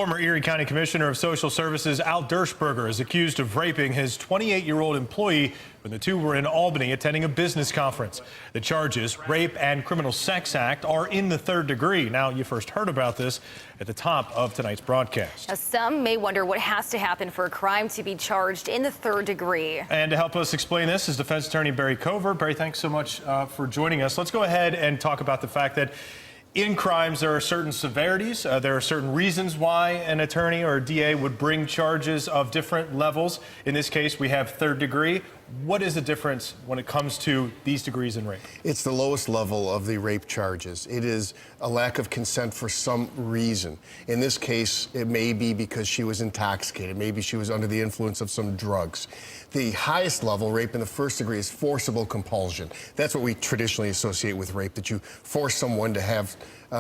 Former Erie County Commissioner of Social Services Al Dershberger is accused of raping his 28-year-old employee when the two were in Albany attending a business conference. The charges, Rape and Criminal Sex Act, are in the third degree. Now, you first heard about this at the top of tonight's broadcast. Now, some may wonder what has to happen for a crime to be charged in the third degree. And to help us explain this is defense attorney Barry Covert. Barry, thanks so much for joining us. Let's go ahead and talk about the fact that in crimes, there are certain severities. There are certain reasons why an attorney or a DA would bring charges of different levels. In this case, we have third degree. What is the difference when it comes to these degrees in rape? It's the lowest level of the rape charges. It is a lack of consent for some reason. In this case, it may be because she was intoxicated. Maybe she was under the influence of some drugs. The highest level, rape in the first degree, is forcible compulsion. That's what we traditionally associate with rape, that you force someone to have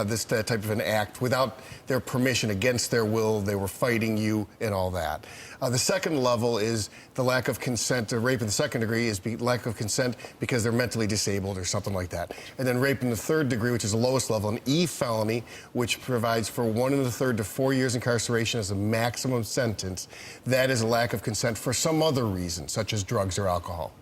this type of an act without their permission, against their will. They were fighting you and all that. The second level is the lack of consent. Rape in the second degree is lack of consent because they're mentally disabled or something like that. And then rape in the third degree, which is the lowest level, an E felony, which provides for 1 1/3 to 4 years incarceration as a maximum sentence. That is a lack of consent for some other reason, such as drugs or alcohol.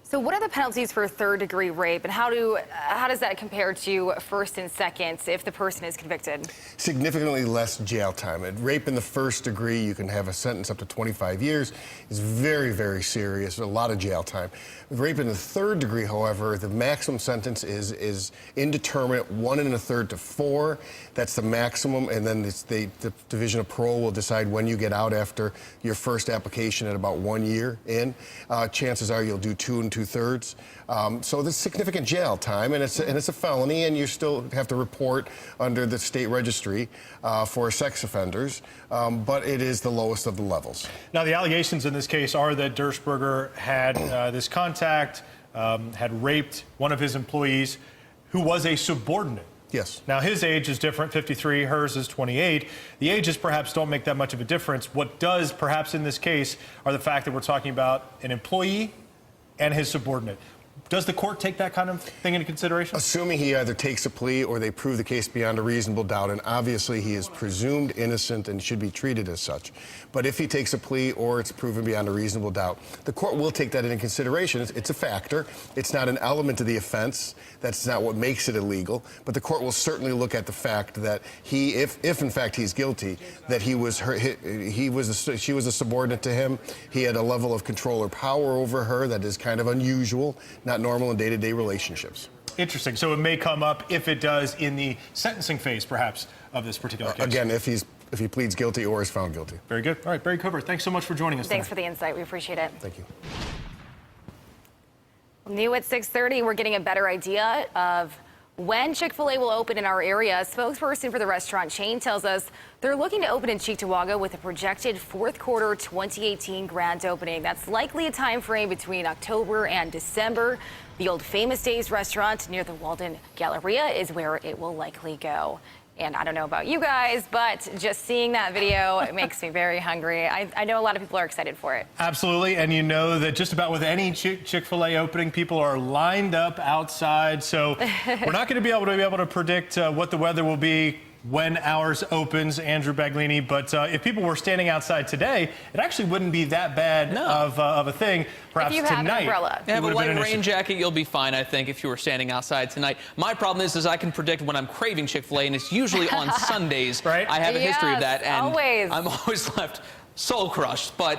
So what are the penalties for third-degree rape, and how does that compare to first and second if the person is convicted? Significantly less jail time. At rape in the first degree, you can have a sentence up to 25 years. It's very, very serious, a lot of jail time. With rape in the third degree, however, the maximum sentence is indeterminate, 1 1/3 to 4. That's the maximum, and then the Division of Parole will decide when you get out after your first application at about 1 year in. Chances are you'll do 2 2/3. So there's significant jail time, and it's a felony, and you still have to report under the state registry for sex offenders, but it is the lowest of the levels. Now, the allegations in this case are that Dershberger had this contact, had raped one of his employees who was a subordinate. Yes. Now, his age is different, 53, hers is 28. The ages perhaps don't make that much of a difference. What does, perhaps in this case, are the fact that we're talking about an employee and his subordinate. Does the court take that kind of thing into consideration? Assuming he either takes a plea or they prove the case beyond a reasonable doubt, and obviously he is presumed innocent and should be treated as such. But if he takes a plea or it's proven beyond a reasonable doubt, the court will take that into consideration. It's a factor. It's not an element of the offense. That's not what makes it illegal. But the court will certainly look at the fact that he, if in fact he's guilty, that she was a subordinate to him. He had a level of control or power over her that is kind of unusual, not normal in day-to-day relationships. Interesting. So it may come up, if it does, in the sentencing phase, perhaps, of this particular case. Again, if he pleads guilty or is found guilty. Very good. All right, Barry Covert, thanks so much for joining us Thanks tonight. for the insight. We appreciate it. Thank you. New at 6:30, we're getting a better idea of when Chick-fil-A will open in our area. A spokesperson for the restaurant chain tells us they're looking to open in Cheektowaga with a projected fourth quarter 2018 grand opening. That's likely a time frame between October and December. The Old Famous Days restaurant near the Walden Galleria is where it will likely go. And I don't know about you guys, but just seeing that video, it makes me very hungry. I know a lot of people are excited for it. Absolutely, and you know that just about with any Chick-fil-A opening, people are lined up outside. So we're not going to be able to predict what the weather will be when ours opens, Andrew Baglini. But if people were standing outside today, it actually wouldn't be that bad of a thing. Perhaps if you have tonight. An umbrella. You have a light rain jacket, you'll be fine, I think, if you were standing outside tonight. My problem is I can predict when I'm craving Chick-fil-A, and it's usually on Sundays. Right? I have a history of that, and always. I'm always left soul crushed. But